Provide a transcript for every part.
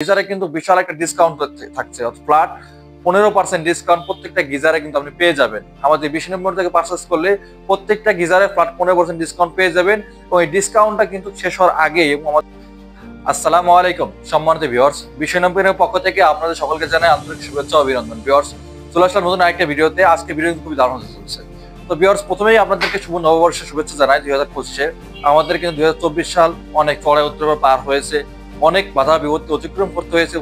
গিজারে কিন্তু বিশাল একটা ডিসকাউন্ট থাকছে, ফ্ল্যাট 15% ডিসকাউন্ট প্রত্যেকটা গিজারে কিন্তু আপনি পেয়ে যাবেন। আমাদের 20 নম্বর থেকে পারচেজ করলে প্রত্যেকটা গিজারে ফ্ল্যাট 15% ডিসকাউন্ট পেয়ে যাবেন এবং এই ডিসকাউন্টটা কিন্তু শেষ হওয়ার আগে। এবং আসসালামু আলাইকুম সম্মানিত ভিউয়ার্স, 20 নম্বরের পক্ষ থেকে আপনাদের সকলকে জানাই আন্তরিক শুভেচ্ছা ও অভিনন্দন। ভিউয়ার্স, চলে আসলাম নতুন আরেকটা ভিডিওতে। আজকে ভিডিও খুবই দারুণ হতে চলছে। তো ভিউয়ার্স, প্রথমেই আপনাদেরকে শুভ নববর্ষের শুভেচ্ছা জানাই 2025-এ। আমাদের কিন্তু 2024 সাল অনেক চড়াই উত্তরায় পার হয়েছে, অনেক বাধা বিপত্তি অতিক্রম করতে হয়েছে,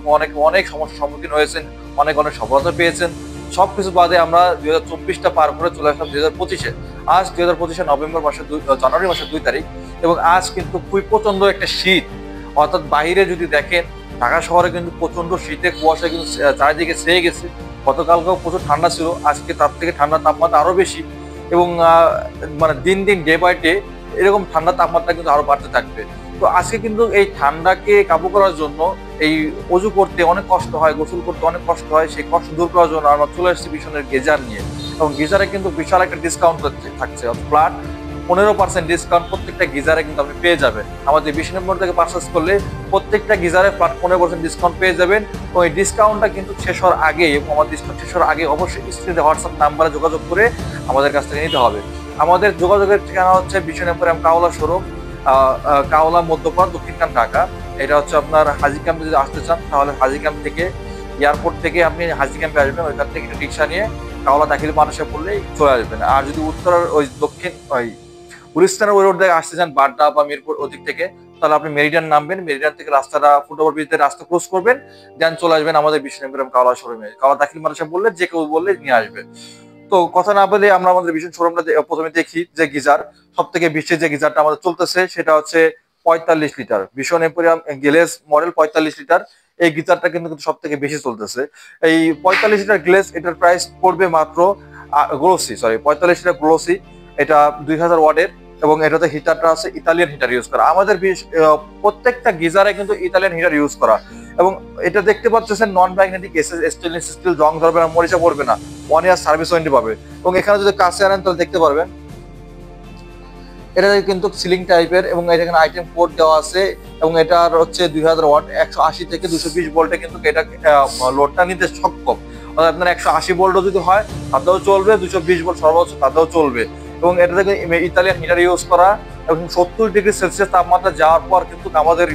অনেক সমস্যার সম্মুখীন হয়েছেন, অনেক সফলতা পেয়েছেন। সবকিছু বাদে আমরা 2024টা পার করে চলে আসলাম 2025-এ। আজ 2025-এ জানুয়ারি মাসের 2 তারিখ এবং আজ কিন্তু খুবই প্রচন্ড একটা শীত। অর্থাৎ বাইরে যদি দেখেন, ঢাকা শহরে কিন্তু প্রচন্ড শীতে কুয়াশা কিন্তু চারিদিকে ছেয়ে গেছে। গতকালকেও প্রচুর ঠান্ডা ছিল, আজকে তার থেকে ঠান্ডা তাপমাত্রা আরো বেশি এবং মানে দিন দিন ডে বাই ডে এরকম ঠান্ডা তাপমাত্রা কিন্তু আরো বাড়তে থাকবে। তো আজকে কিন্তু এই ঠান্ডাকে কাবু করার জন্য এই অজু করতে অনেক কষ্ট হয়, গোসল করতে অনেক কষ্ট হয়, সেই কষ্ট দূর করার জন্য আমরা চলে এসেছি ভীষণের গিজার নিয়ে। এবং গিজারে কিন্তু বিশাল একটা ডিসকাউন্ট থাকছে, ফ্ল্যাট 15% ডিসকাউন্ট প্রত্যেকটা গিজারে কিন্তু আপনি পেয়ে যাবেন। আমাদের 20 নম্বর থেকে পারচেজ করলে প্রত্যেকটা গিজারে ফ্ল্যাট 15% ডিসকাউন্ট পেয়ে যাবেন। এবং এই ডিসকাউন্টটা কিন্তু শেষ হওয়ার আগে এবং আমাদের ডিসকাউন্ট শেষ হওয়ার আগে অবশ্যই স্ক্রিনে হোয়াটসঅ্যাপ নাম্বারে যোগাযোগ করে আমাদের কাছ থেকে নিতে হবে। আমাদের যোগাযোগের ঠিকানা হচ্ছে 20 নম্বর কাওলা শোরুম, কাওলা মধ্যপাড়া, দক্ষিণখান, ঢাকা। এটা হচ্ছে আপনার হাজি ক্যাম্পে যদি আসতে চান তাহলে হাজি ক্যাম্প থেকে, এয়ারপোর্ট থেকে আপনি হাজি ক্যাম্পে আসবেন, ওইখান থেকে একটা রিক্সা নিয়ে কাওলা দাখিল মানুষে পড়লেই চলে আসবেন। আর যদি উত্তর ওই দক্ষিণ ওই গুলিস্তানের ওই রোড থেকে আসতে চান, বাড্ডা বা মিরপুর ওদিক থেকে, তাহলে আপনি মেরিডিয়ান নামবেন, মেরিডিয়ান থেকে রাস্তাটা ফুটওভার ব্রিজ দিয়ে রাস্তা ক্রস করবেন, দেন চলে আসবেন আমাদের 20 নম্বর কাওলা শোরুমে। কাওলা দাখিল মানুষে বললে যে কেউ বললে নিয়ে আসবে। তো কথা না বলে আমরা আমাদের ভীষণ শোরুমটা প্রথমে দেখি। যে গিজার সব থেকে বেশি যে গিজারটা আমাদের চলতেছে সেটা হচ্ছে 45 লিটার ভীষণ এম্পোরিয়াম গ্লেজ মডেল 45 লিটার। এই গিজারটা কিন্তু সব থেকে বেশি চলতেছে। এই 45 লিটার গ্লেজ, এটার প্রাইস পড়বে মাত্র 45 লিটার গ্লোসি। এটা 2000 ওয়াটের এবং এটাতে হিটারটা আছে ইতালিয়ান হিটার ইউজ করা। আমাদের প্রত্যেকটা গিজারে কিন্তু ইতালিয়ান হিটার ইউজ করা। এবং এটা দেখতে পাচ্ছেন নন ম্যাগনেটিক স্টেনলেস স্টিল, জং ধরবে না, মরিচা পড়বে না, 1 ইয়ার সার্ভিস ওয়ারেন্টি পাবে। এবং এখানে যদি কাছে আনেন তাহলে দেখতে পারবেন এটা কিন্তু সিলিং টাইপের এবং এখানে আইটেম কোড দেওয়া আছে। এবং এটার হচ্ছে 2000 ওয়াট, 180 থেকে 220 ভোল্টে কিন্তু এটা লোডটা নিতে সক্ষম। অর্থাৎ আপনার 180 ভোল্টও যদি হয় তাতেও চলবে, 220 ভোল্ট সর্বোচ্চ তাতেও চলবে। এবং এটা থেকে ইতালিয়ান হিটার ইউজ করা এবং 70 ডিগ্রি সেলসিয়াস তাপমাত্রা যাওয়ার পর কিন্তু আমাদের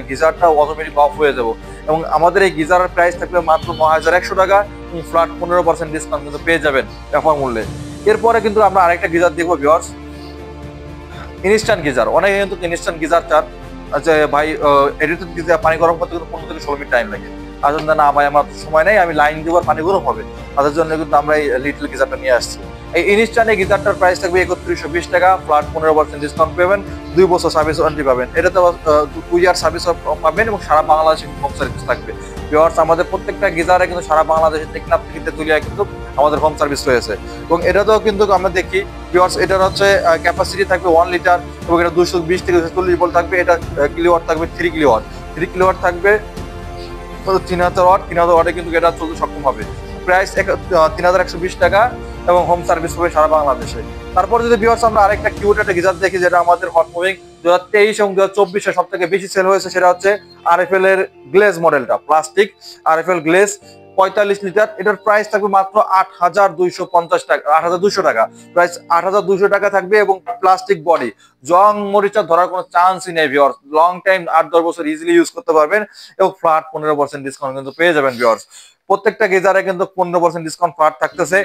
গিজারটা অটোমেটিক অফ হয়ে যাবে। এবং আমাদের এই গিজারের প্রাইস থাকবে মাত্র 9100 টাকা এবং ফ্ল্যাট 15% ডিসকাউন্ট কিন্তু পেয়ে যাবেন অফার মূল্যে। এরপরে কিন্তু আমরা আরেকটা গিজার দেখবো ভিউয়ার্স, ইনস্ট্যান্ট গিজার। অনেকে কিন্তু ইনস্ট্যান্ট গিজার চান যে ভাই এডিট গিজার পানি গরম করতে কিন্তু 15 থেকে 16 মিনিট টাইম লাগে। তার জন্য না ভাই আমার সময় নেই, আমি লাইন দেবো পানি গরম হবে, তাদের জন্য কিন্তু আমরা এই লিটল গিজারটা নিয়ে আসছি। এই ইনস্ট্যান্ট গিজারটার প্রাইস থাকবে 3120 টাকা, ফ্ল্যাট 15% ডিসকাউন্ট পাবেন, 2 বছর সার্ভিস ওয়ারেন্টি পাবেন। এটাতে 2 ইয়ার সার্ভিস পাবেন এবং সারা বাংলাদেশে হোম সার্ভিস থাকবে। ভিউয়ার্স, আমাদের প্রত্যেকটা গিজারে কিন্তু সারা বাংলাদেশে টেকনাফ থেকে তেতুলিয়া কিন্তু আমাদের হোম সার্ভিস রয়েছে। এবং এটাতেও কিন্তু আমরা দেখি ভিউয়ার্স, এটার হচ্ছে ক্যাপাসিটি থাকবে 1 লিটার এবং এটা 220 থেকে 240 ভোল্ট থাকবে। এটা কিলোওয়াট থাকবে 3 কিলোওয়াট, 3 কিলোওয়াট থাকবে 3000 ওয়াট। 3000 ওয়াটে কিন্তু এটা চলতে সক্ষম হবে। প্রাইস 3120 টাকা এবং হোম সার্ভিস হবে সারা বাংলাদেশে। তারপর যদি ভিউয়ার্স আমরা আরেকটা কিউট একটা গিজার দেখি, যেটা আমাদের হট মুভিং 2023 এবং 2024-এ সব থেকে বেশি সেল হয়েছে, সেটা হচ্ছে আরএফএল এর গ্লেজ মডেলটা, প্লাস্টিক আরএফএল গ্লেজ 45 লিটার। এটার প্রাইস থাকবে মাত্র 8250 টাকা, 8200 টাকা। প্রাইস 8200 টাকা থাকবে এবং প্লাস্টিক বডি, জং মরিচা ধরার কোনো চান্সই নেই ভিউয়ার্স। লং টাইম 8-10 বছর ইজিলি ইউজ করতে পারবেন এবং ফ্ল্যাট 15% ডিসকাউন্ট কিন্তু পেয়ে যাবেন ভিউয়ার্স। প্রত্যেকটা গিজারে কিন্তু 15% ডিসকাউন্ট ফ্ল্যাট থাকতেছে।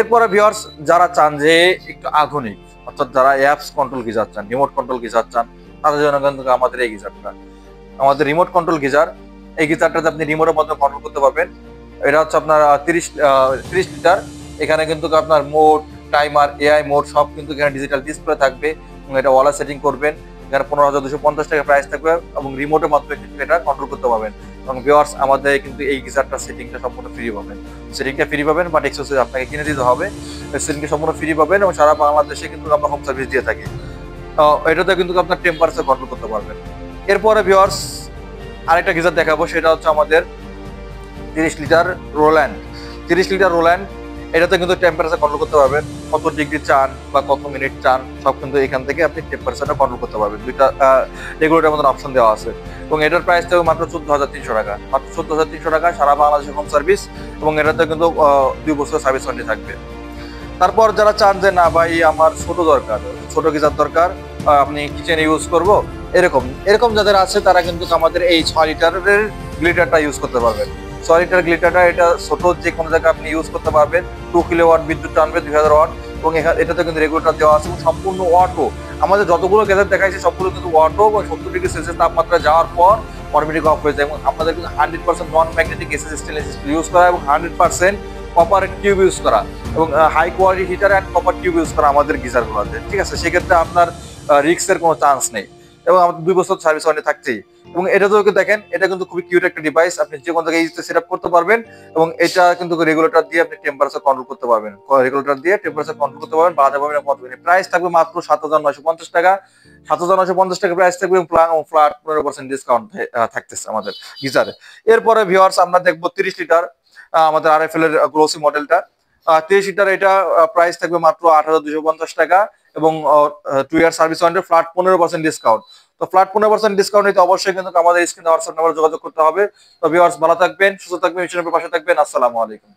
এরপরে ভিউয়ার্স, যারা চান যে একটু আধুনিক, অর্থাৎ যারা অ্যাপস কন্ট্রোল গিজার চান, রিমোট কন্ট্রোল গিজার চান, তাদের জন্য কিন্তু আমাদের এই গিজারটা, আমাদের রিমোট কন্ট্রোল গিজার। এই গিজারটাতে আপনি রিমোটের মাধ্যমে কন্ট্রোল করতে পারবেন। এটা হচ্ছে আপনার 30 লিটার। এখানে কিন্তু আপনার মোড, টাইমার, এআই মোড সব কিন্তু এখানে ডিজিটাল ডিসপ্লে থাকবে এবং এটা ওয়ালা সেটিং করবেন। এখানে 15250 টাকা প্রাইস থাকবে এবং রিমোটের মাধ্যমে কিন্তু এটা কন্ট্রোল করতে পারবেন। এবং ভিউয়ার্স, আমাদের কিন্তু এই গিজারটার সেটিংটা সম্পূর্ণ ফ্রি পাবেন। সেটিংটা ফ্রি পাবেন, বাট এক্সেসরিজ আপনাকে কিনে দিতে হবে। সেটিংটা সম্পূর্ণ ফ্রি পাবেন এবং সারা বাংলাদেশে কিন্তু আমরা হোম সার্ভিস দিয়ে থাকি। এটাতে কিন্তু আপনার টেম্পারেচার কন্ট্রোল করতে পারবেন। এরপরে ভিউয়ার্স আরেকটা গিজার দেখাবো, সেটা হচ্ছে আমাদের 30 লিটার রোল্যান্ড। 30 লিটার রোল্যান্ড, এটাতে কিন্তু টেম্পারেচার কন্ট্রোল করতে পারবেন। কত ডিগ্রি চান বা কত মিনিট চান সব কিন্তু এখান থেকে আপনি টেম্পারেচারটা কন্ট্রোল করতে পারবেন। দুইটা রেগুলেটর মতন অপশন দেওয়া আছে এবং এটার প্রাইস থাকবে মাত্র 14,300 টাকা, মাত্র 14,300 টাকা, সারা বাংলাদেশে হোম সার্ভিস এবং এটাতে কিন্তু 2 বছর সার্ভিস ওয়ারেন্টি থাকবে। তারপর যারা চান যে না ভাই আমার ছোট দরকার, ছোট গিজার দরকার, আপনি কিচেনে ইউজ করব, এরকম এরকম যাদের আছে তারা কিন্তু আমাদের এই 6 লিটারের গ্লিটারটা ইউজ করতে পারবেন। 6 লিটার গ্লিটারটা এটা ছোট যে কোনো জায়গায় আপনি ইউজ করতে পারবেন। 2 কিলোওয়াট বিদ্যুৎ টানবে, 2000 ওয়াট এবং এটাতে কিন্তু রেগুলেটর দেওয়া আছে এবং সম্পূর্ণ অটো। আমাদের যতগুলো গ্যাজেট দেখাইছে সবগুলো কিন্তু অটো এবং 70 ডিগ্রি সেলসিয়াস তাপমাত্রা যাওয়ার পর অটোমেটিক অফ হয়ে যায় এবং আপনাদের কিন্তু 100% non magnetic SS stainless steel use করা এবং 100% কপার টিউব ইউজ করা এবং high quality heater and copper tube use করা আমাদের গিজারগুলোতে, ঠিক আছে? সেক্ষেত্রে আপনার রিস্কের কোনো চান্স নেই এবং আমাদের 2 বছর সার্ভিস ওয়ারেন্টি থাকছেই। এবং এটাতেও দেখেন এটা কিন্তু খুবই কিউট একটা ডিভাইস, আপনি যে কোনো জায়গায় ইজিতে সেট আপ করতে পারবেন এবং এটা কিন্তু রেগুলেটর দিয়ে আপনি টেম্পারেচার কন্ট্রোল করতে পারবেন, রেগুলেটর দিয়ে টেম্পারেচার কন্ট্রোল করতে পারবেন, বাড়াতে পারবেন এবং কমাতে পারবেন। প্রাইস থাকবে মাত্র 7,950 টাকা, 7,950 টাকা প্রাইস থাকবে এবং ফ্ল্যাট 15% ডিসকাউন্ট থাকতেছে আমাদের গিজারে। এরপরে ভিউয়ার্স আমরা দেখবো 30 লিটার আমাদের আরএফএল এর গ্লোসি মডেলটা। 30 লিটার এটা প্রাইস থাকবে মাত্র 8,250 টাকা এবং 2 year service warranty, flat 15% discount. তো ফ্ল্যাট 15% ডিসকাউন্ট নিতে অবশ্যই কিন্তু আমাদের স্ক্রিনে হোয়াটসঅ্যাপ নাম্বারে যোগাযোগ করতে হবে। তো ভিউয়ার্স ভালো থাকবেন, সুস্থ থাকবেন, মিশনের পাশে থাকবেন। আসসালামু আলাইকুম।